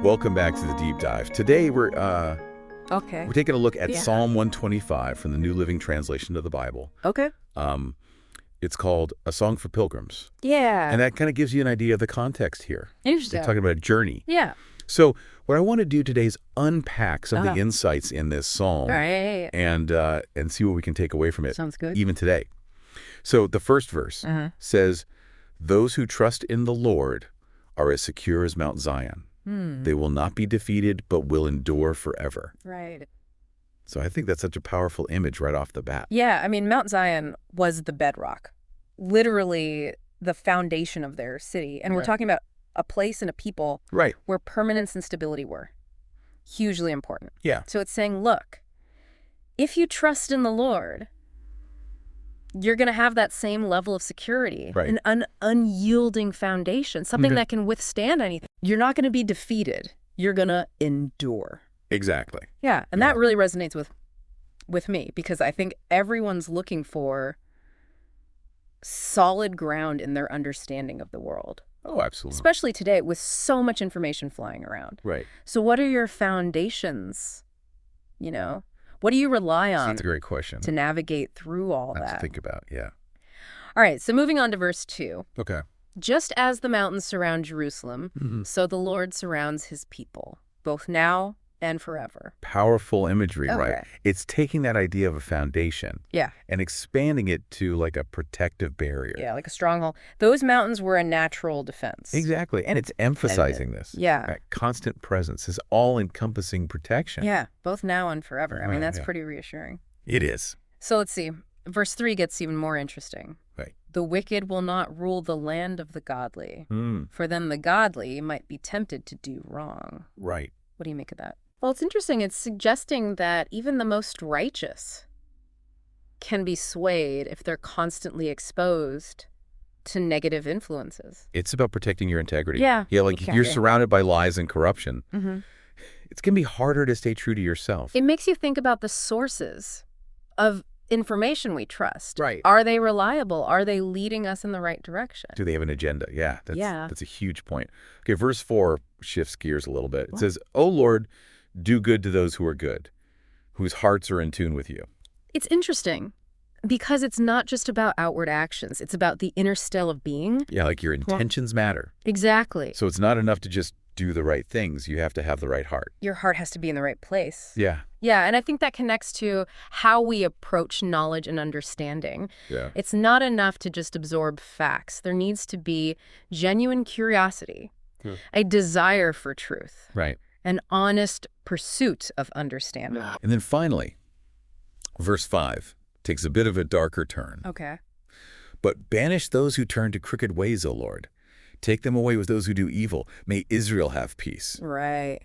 Welcome back to the deep dive. Today we're taking a look at Psalm 125 from the New Living Translation of the Bible. Okay. It's called A Song for Pilgrims. Yeah. And that kind of gives you an idea of the context here. Interesting. They're talking about a journey. Yeah. So what I want to do today is unpack some of the insights in this psalm and see what we can take away from it. Sounds good. Even today. So the first verse says, "Those who trust in the Lord are as secure as Mount Zion. They will not be defeated, but will endure forever." Right. So I think that's such a powerful image right off the bat. Yeah, I mean, Mount Zion was the bedrock, literally the foundation of their city. And we're talking about a place and a people where permanence and stability were hugely important. Yeah. So it's saying, look, if you trust in the Lord, you're going to have that same level of security, an unyielding foundation, something that can withstand anything. You're not going to be defeated. You're going to endure. Exactly. Yeah, and that really resonates with me because I think everyone's looking for solid ground in their understanding of the world. Oh, absolutely. Especially today with so much information flying around. Right. So what are your foundations? You know, what do you rely on? That's a great question. To navigate through all that. To think about, yeah. All right, so moving on to verse 2. Okay. Just as the mountains surround Jerusalem, so the Lord surrounds his people, both now and forever. Powerful imagery, right? It's taking that idea of a foundation and expanding it to like a protective barrier. Yeah, like a stronghold. Those mountains were a natural defense. Exactly. And it's emphasizing this. Yeah. That constant presence is all-encompassing protection. Yeah, both now and forever. I mean, that's pretty reassuring. It is. So let's see. Verse 3 gets even more interesting. Right. The wicked will not rule the land of the godly, for then the godly might be tempted to do wrong. Right. What do you make of that? Well, it's interesting. It's suggesting that even the most righteous can be swayed if they're constantly exposed to negative influences. It's about protecting your integrity. Yeah. Yeah, like if you're surrounded by lies and corruption, it's going to be harder to stay true to yourself. It makes you think about the sources of information we trust. Right. Are they reliable? Are they leading us in the right direction? Do they have an agenda? Yeah, that's a huge point. Okay, verse 4 shifts gears a little bit. It says, "O Lord, do good to those who are good, whose hearts are in tune with you." It's interesting because it's not just about outward actions. It's about the inner still of being. Yeah, like your intentions matter. Exactly. So it's not enough to just do the right things. You have to have the right heart. Your heart has to be in the right place. Yeah. Yeah, and I think that connects to how we approach knowledge and understanding. Yeah. It's not enough to just absorb facts. There needs to be genuine curiosity, a desire for truth. Right. An honest pursuit of understanding. And then finally, verse 5 takes a bit of a darker turn. Okay. "But banish those who turn to crooked ways, O Lord. Take them away with those who do evil. May Israel have peace." Right.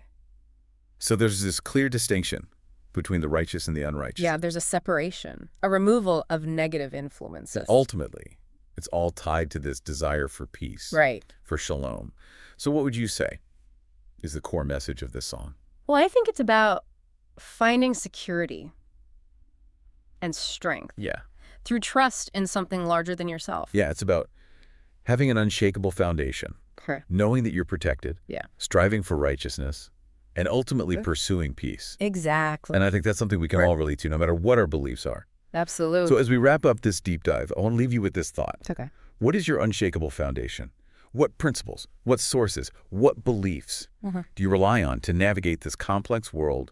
So there's this clear distinction between the righteous and the unrighteous. Yeah, there's a separation, a removal of negative influences. And ultimately, it's all tied to this desire for peace. Right. For shalom. So what would you say is the core message of this song? Well, I think it's about finding security and strength. Yeah. Through trust in something larger than yourself. Yeah, it's about having an unshakable foundation, knowing that you're protected, striving for righteousness, and ultimately pursuing peace. Exactly. And I think that's something we can all relate to, no matter what our beliefs are. Absolutely. So as we wrap up this deep dive, I want to leave you with this thought. It's okay. What is your unshakable foundation? What principles, what sources, what beliefs do you rely on to navigate this complex world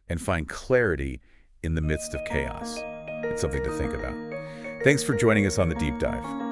and find clarity in the midst of chaos? It's something to think about. Thanks for joining us on the Deep Dive.